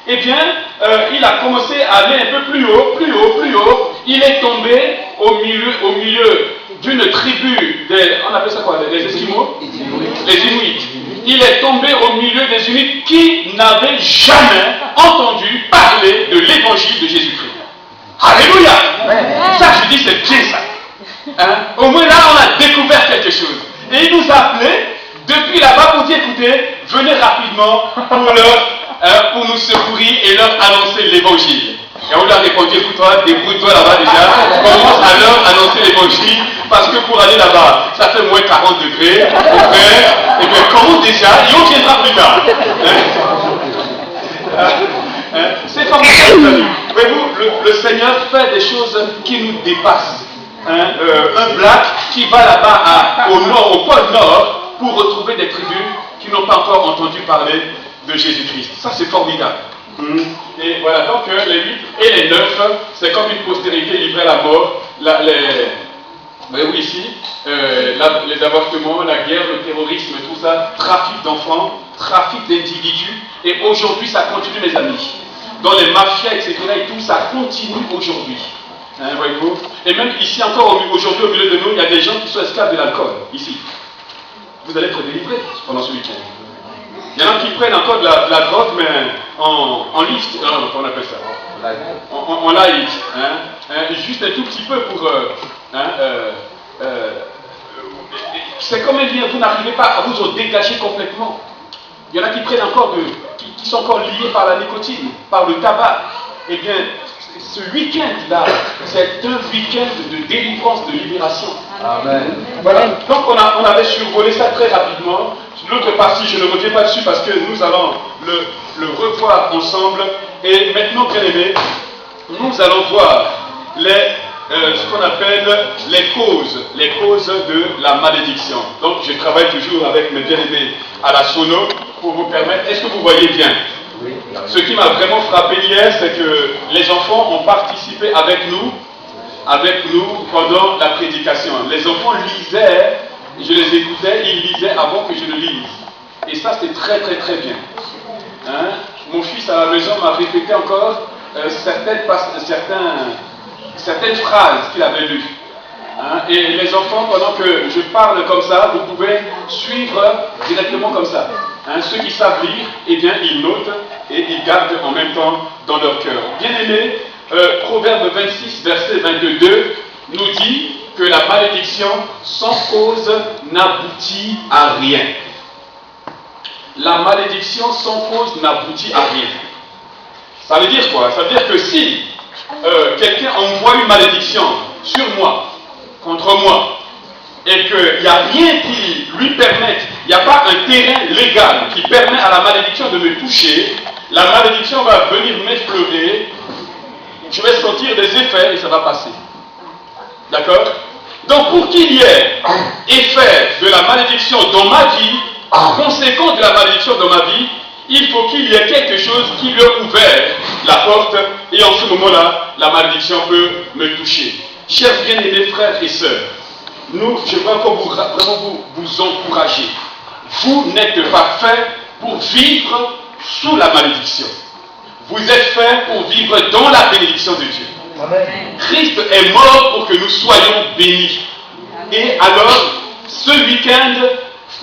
eh bien, il a commencé à aller un peu plus haut, plus haut, plus haut. Il est tombé au milieu d'une tribu des, on appelle ça quoi, les Esquimaux? Les Inuits. Il est tombé au milieu des Inuits qui n'avaient jamais entendu parler de l'évangile de Jésus-Christ. Alléluia! Ça, je dis, c'est bien ça. Hein? Au moins là, on a découvert quelque chose. Et il nous a appelés depuis là-bas pour dire, écoutez, venez rapidement pour nous secourir et leur annoncer l'évangile. Et on lui a répondu, écoute-toi, débrouille-toi là-bas déjà, commence à leur annoncer l'évangile, parce que pour aller là-bas, ça fait moins 40 degrés, au frère, et bien commence déjà, et on viendra plus tard. C'est formidable. Voyez-vous, le Seigneur fait des choses qui nous dépassent. Un black qui va là-bas au nord, au pôle nord, pour retrouver des tribus qui n'ont pas encore entendu parler de Jésus-Christ. Ça, c'est formidable. Et voilà, donc les 8 et les 9, c'est comme une postérité livrée à la mort. Mais oui, ici, les avortements, la guerre, le terrorisme, tout ça, trafic d'enfants, trafic d'individus. Et aujourd'hui, ça continue, mes amis. Dans les mafias, etc., et tout, ça continue aujourd'hui. Voyez-vous. Et même ici encore, aujourd'hui, au milieu de nous, il y a des gens qui sont esclaves de l'alcool, ici. Vous allez être délivrés pendant ce week-end. Il y en a qui prennent encore de la drogue, mais en lift, on appelle ça. En light. Juste un tout petit peu pour... c'est comme un lien, vous n'arrivez pas à vous en dégager complètement. Il y en a qui prennent encore qui sont encore liés par la nicotine, par le tabac. Eh bien, ce week-end-là, c'est un week-end de délivrance, de libération. Amen. Voilà. Donc on avait survolé ça très rapidement. L'autre partie, je ne reviens pas dessus parce que nous allons le revoir ensemble. Et maintenant, bien aimés, nous allons voir ce qu'on appelle les causes de la malédiction. Donc je travaille toujours avec mes bien-aimés à la sono pour vous permettre. Est-ce que vous voyez bien? Oui. Ce qui m'a vraiment frappé hier, c'est que les enfants ont participé avec nous pendant la prédication. Les enfants lisaient, je les écoutais, ils lisaient avant que je ne lise. Et ça, c'est très très très bien. Mon fils à la maison m'a répété encore certaines phrases qu'il avait lues. Et les enfants, pendant que je parle comme ça, vous pouvez suivre directement comme ça. Ceux qui savent lire, eh bien, ils notent et ils gardent en même temps dans leur cœur. Bien aimé, Proverbe 26, verset 22, nous dit que la malédiction sans cause n'aboutit à rien. La malédiction sans cause n'aboutit à rien. Ça veut dire quoi? Ça veut dire que si quelqu'un envoie une malédiction sur moi, contre moi, et qu'il n'y a rien qui lui permette, il n'y a pas un terrain légal qui permet à la malédiction de me toucher, la malédiction va venir m'effleurer, je vais sentir des effets et ça va passer. D'accord? Donc pour qu'il y ait effet de la malédiction dans ma vie, conséquence de la malédiction dans ma vie, il faut qu'il y ait quelque chose qui lui a ouvert la porte et en ce moment-là, la malédiction peut me toucher. Chers bien-aimés frères et sœurs, je veux encore vous encourager. Vous n'êtes pas faits pour vivre sous la malédiction. Vous êtes faits pour vivre dans la bénédiction de Dieu. Amen. Christ est mort pour que nous soyons bénis. Et alors, ce week-end,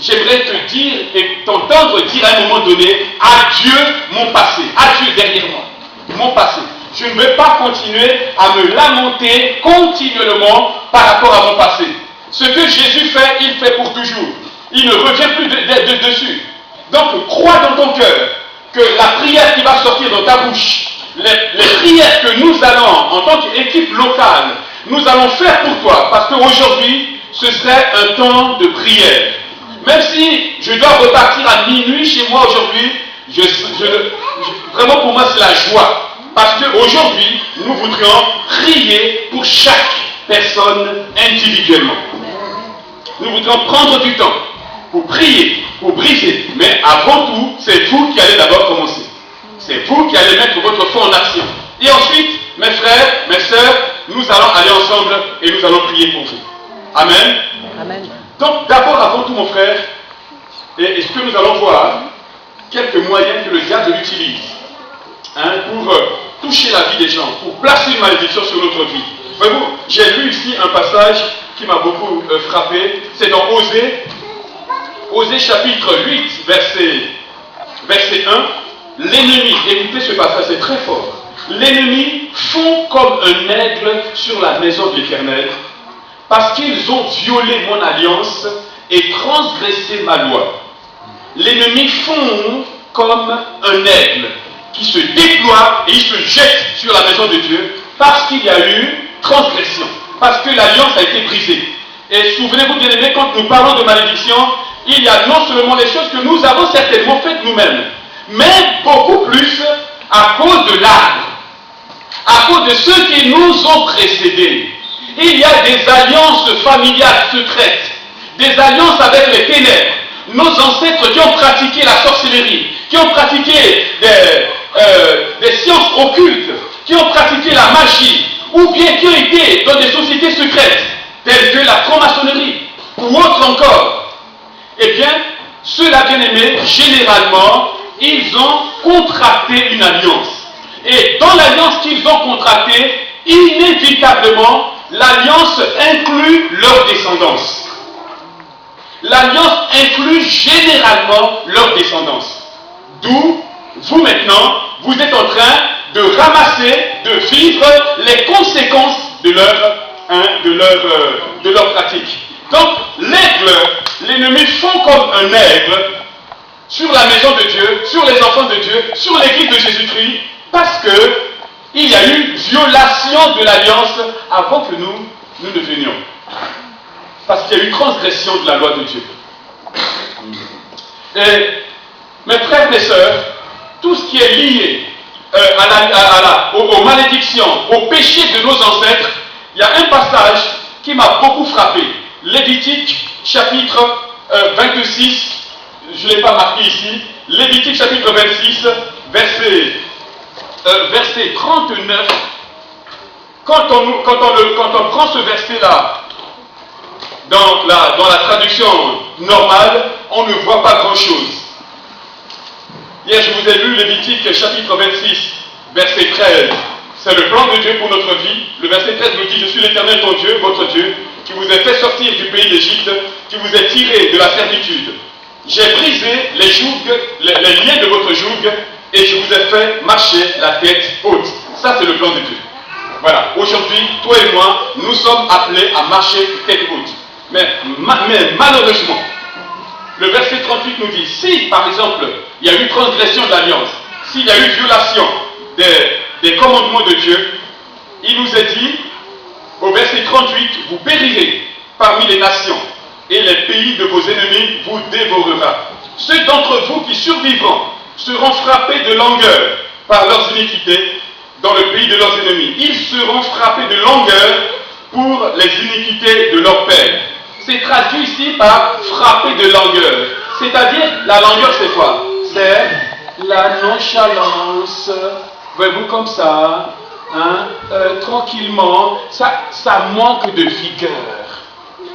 j'aimerais te dire et t'entendre dire à un moment donné, adieu mon passé, adieu derrière moi, mon passé. Je ne veux pas continuer à me lamenter continuellement par rapport à mon passé. Ce que Jésus fait, il fait pour toujours. Il ne revient plus dessus. Donc, crois dans ton cœur que la prière qui va sortir dans ta bouche, les prières que nous allons, en tant qu'équipe locale, nous allons faire pour toi, parce qu'aujourd'hui, ce serait un temps de prière. Même si je dois repartir à minuit chez moi aujourd'hui, vraiment pour moi c'est la joie. Parce qu'aujourd'hui, nous voudrions prier pour chaque personne individuellement. Nous voudrions prendre du temps pour prier, pour briser. Mais avant tout, c'est vous qui allez d'abord commencer. C'est vous qui allez mettre votre foi en action. Et ensuite, mes frères, mes sœurs, nous allons aller ensemble et nous allons prier pour vous. Amen. Amen. Donc d'abord, avant tout, mon frère, et ce que nous allons voir, quelques moyens que le diable utilise vie des gens, pour placer une malédiction sur notre vie. Voyez-vous, j'ai lu ici un passage qui m'a beaucoup frappé, c'est dans Osée chapitre 8, verset 1. L'ennemi, écoutez ce passage, c'est très fort. L'ennemi fond comme un aigle sur la maison de l'Éternel, parce qu'ils ont violé mon alliance et transgressé ma loi. L'ennemi fond comme un aigle qui se déploie et il se jette sur la maison de Dieu parce qu'il y a eu transgression, parce que l'alliance a été brisée. Et souvenez-vous bien aimés, quand nous parlons de malédiction, il y a non seulement les choses que nous avons certainement faites nous-mêmes, mais beaucoup plus à cause de l'arbre, à cause de ceux qui nous ont précédés. Il y a des alliances familiales secrètes, des alliances avec les ténèbres. Nos ancêtres qui ont pratiqué la sorcellerie, qui ont pratiqué des sciences occultes, qui ont pratiqué la magie, ou bien qui ont été dans des sociétés secrètes, telles que la franc-maçonnerie, ou autres encore. Eh bien, ceux-là, bien aimés, généralement, ils ont contracté une alliance. Et dans l'alliance qu'ils ont contractée, inévitablement, l'alliance inclut leur descendance. L'alliance inclut généralement leur descendance. D'où, vous maintenant, vous êtes en train de ramasser, de vivre les conséquences de leur pratique. Donc, l'aigle, l'ennemi fond comme un aigle sur la maison de Dieu, sur les enfants de Dieu, sur l'église de Jésus-Christ, parce que il y a eu violation de l'alliance avant que nous ne venions. Parce qu'il y a eu transgression de la loi de Dieu. Et mes frères et sœurs, tout ce qui est lié aux malédictions, aux péchés de nos ancêtres, il y a un passage qui m'a beaucoup frappé. Lévitique, chapitre 26, je ne l'ai pas marqué ici, Lévitique, chapitre 26, verset 39. Quand on prend ce verset-là, dans la traduction normale, on ne voit pas grand-chose. Hier, je vous ai lu Lévitique chapitre 26, verset 13. C'est le plan de Dieu pour notre vie. Le verset 13 nous dit: je suis l'Éternel ton Dieu, votre Dieu, qui vous ai fait sortir du pays d'Égypte, qui vous ai tiré de la servitude. J'ai brisé les jougs, les liens de votre joug, et je vous ai fait marcher la tête haute. Ça, c'est le plan de Dieu. Voilà. Aujourd'hui, toi et moi, nous sommes appelés à marcher tête haute. Mais malheureusement, le verset 38 nous dit, si par exemple, il y a eu transgression de l'alliance, s'il y a eu violation des commandements de Dieu, il nous est dit, au verset 38, vous périrez parmi les nations, et les pays de vos ennemis vous dévorera. Ceux d'entre vous qui survivront seront frappés de langueur par leurs iniquités dans le pays de leurs ennemis. Ils seront frappés de langueur pour les iniquités de leurs pères. C'est traduit ici par frapper de langueur. C'est-à-dire, la langueur c'est quoi? C'est la nonchalance. Voyez-vous, comme ça, hein, tranquillement, ça manque de vigueur.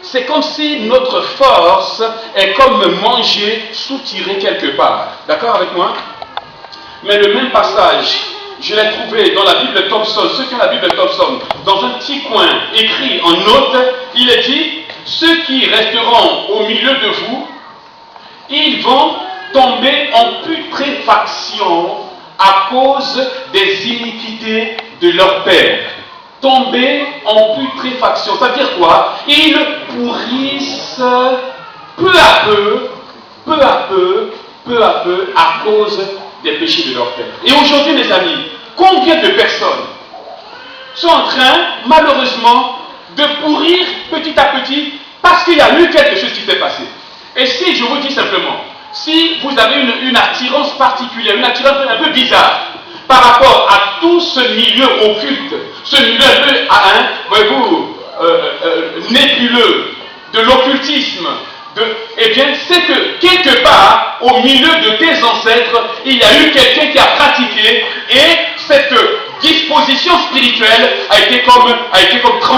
C'est comme si notre force est comme manger, soutiré quelque part. D'accord avec moi? Mais le même passage, je l'ai trouvé dans la Bible Thompson. Ceux qui ont la Bible Thompson, dans un petit coin écrit en note, il est dit: ceux qui resteront au milieu de vous, ils vont tomber en putréfaction à cause des iniquités de leur père. Tomber en putréfaction, ça veut dire quoi? Ils pourrissent peu à peu, à cause des péchés de leur père. Et aujourd'hui, mes amis, combien de personnes sont en train, malheureusement, de pourrir petit à petit parce qu'il y a eu quelque chose qui s'est passé? Et si je vous dis simplement, si vous avez une attirance particulière, une attirance un peu bizarre par rapport à tout ce milieu occulte, ce milieu un peu, voyez-vous, nébuleux, de l'occultisme, eh bien, c'est que quelque part, au milieu de tes ancêtres, il y a eu quelqu'un qui a pratiqué, et cette disposition spirituelle a été comme transformée.